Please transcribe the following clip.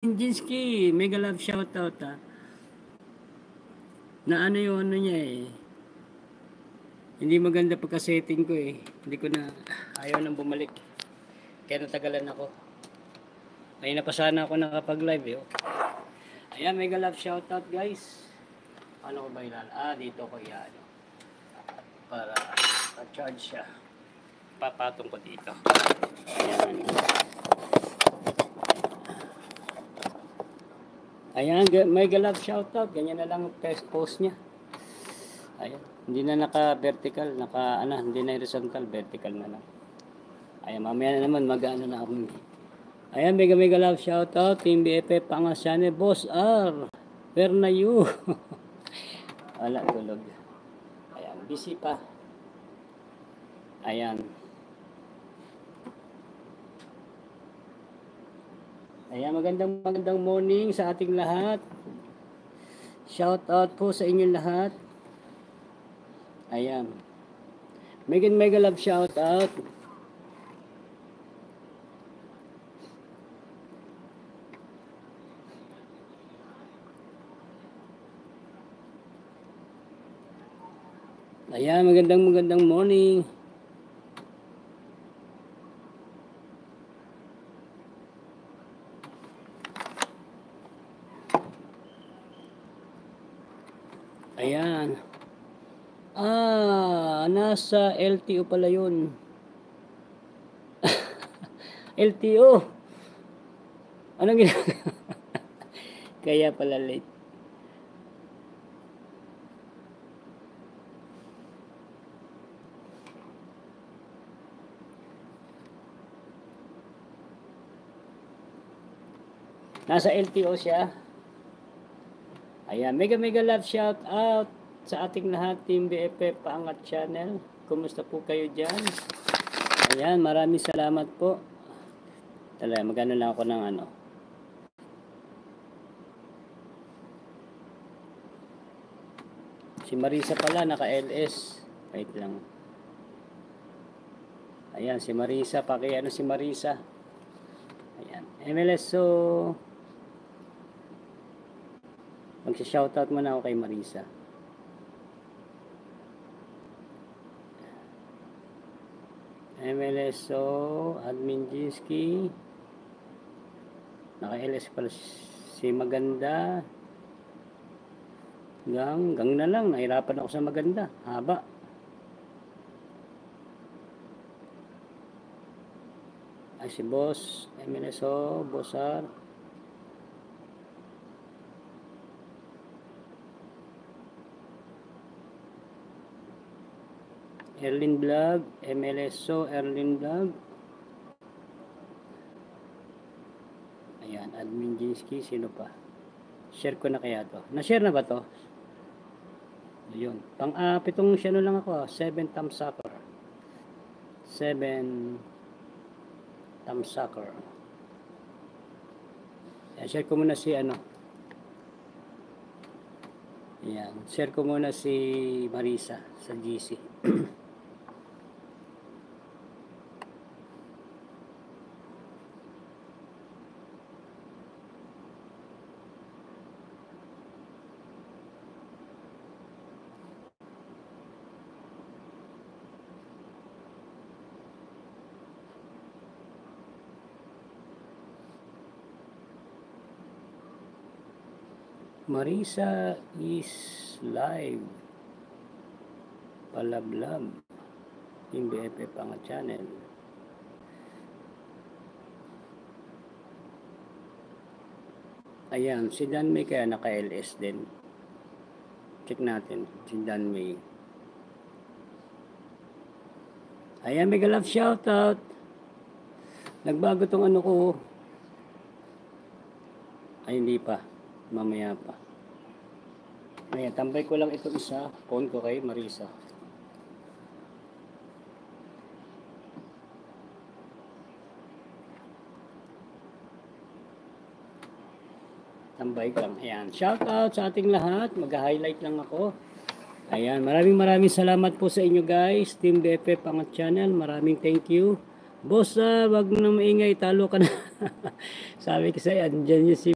Jinski, mega love shoutout na ano yung ano niya eh. Hindi maganda pagka-setting ko eh. Hindi ko na, ayaw nang bumalik. Kaya natagalan ako. Ay na pa sana ako nakapag-live eh. Ayan, mega love shoutout guys. Ano ko ba ilala? Dito ko yan. Para pa-charge siya. Papatong ko dito. Ayan. Ayan, mega love shoutout. Ganyan na lang post niya. Ayan. Hindi na naka-vertical, hindi na horizontal, vertical na lang. Ayan, mamaya na naman mag-ano na ako. Ayan, mega love shoutout, Team BFF, Pangas Channel, Boss R, where na you? Wala, tulog. Ayan, busy pa. Ayan. Ayan, magandang morning sa ating lahat. Shoutout po sa inyong lahat. Ayan. Mega love shoutout. Ayan, magandang morning. Ayan. Nasa LTO pala yun. LTO. Anong ginagawa? Kaya pala late. Nasa LTO siya. Ayan, mega love shout out sa ating lahat, Team BFF Pangat Channel. Kumusta po kayo dyan? Ayan, maraming salamat po. Talaga, magano lang ako ng ano. Si Marisa pala, naka-LS. Wait lang. Ayan, si Marisa. Pakiano si Marisa. Ayan. MLS, so magsa-shoutout muna ako kay Marisa. MLSO, Admin Jinski. Naka-LS pala si Maganda. Gang na lang. Nahirapan ako sa Maganda. Haba. Ay, si Boss. MLSO, Bossar. Erlin Vlog, MLSO, Erlin Vlog. Ayan, Admin Jinski, sino pa? Share ko na kaya to. Na-share na ba to? Ayun. Pitong share lang ako. 7 thumbs up. 7 thumbs up. Ayan, share ko muna si ano. Ayan, share ko muna si Marisa sa GC. Marisa is live. Palablab. Team BFF Pangat Channel. Ayan, si Dan May kaya naka-LS din. Check natin, si Dan May. Ayan, mega love shoutout. Nagbago tong ano ko. Ay, hindi pa. Mamaya pa. Ayan, tambay ko lang ito isa. Phone ko kay Marisa. Tambay lang. Ayan. Shout out sa ating lahat. Mag-highlight lang ako. Ayan. Maraming salamat po sa inyo guys. Team BFF Pangat Channel. Maraming thank you. Boss, wag mo na maingay. Talo ka na. Sabi ko sa'yo, andyan yung si